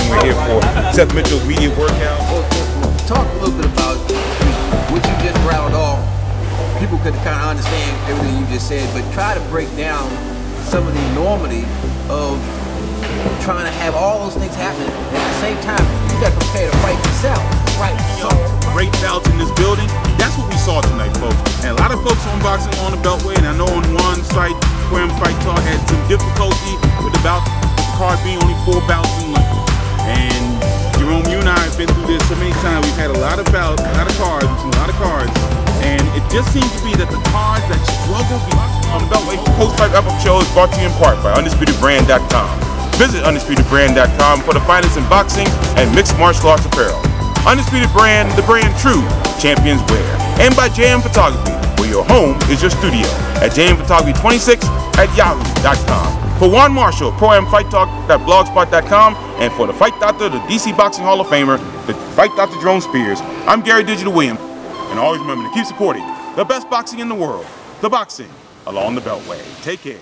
everything we're here for. Seth Mitchell's media workout. Talk a little bit about what you just rattled off. People could kind of understand everything you just said, but try to break down some of the enormity of trying to have all those things happen at the same time. You got to prepare to fight yourself. Right. So, great bouts in this building. That's what we saw tonight, folks. And a lot of folks on Boxing on the Beltway, and I know on one site, Pro-Am Fight Talk had some difficulty with the bout, the card being only 4 bouts in length. And Jerome, you and I have been through this so many times. We've had a lot of bouts, a lot of cards, and it just seems to be that the cards that struggle on the Beltway. Post-fight wrap-up show is brought to you in part by UndisputedBrand.com. Visit UndisputedBrand.com for the finest in boxing and mixed martial arts apparel. Undisputed Brand, the brand true champions wear. And by JM Photography, where your home is your studio at jmphotography26@yahoo.com. For Juan Marshall, ProAmFightTalk.blogspot.com, and for the Fight Doctor, the DC Boxing Hall of Famer, the Fight Dr. Jerome Spears, I'm Gary Digital Williams. And always remember to keep supporting the best boxing in the world, the boxing along the Beltway. Take care.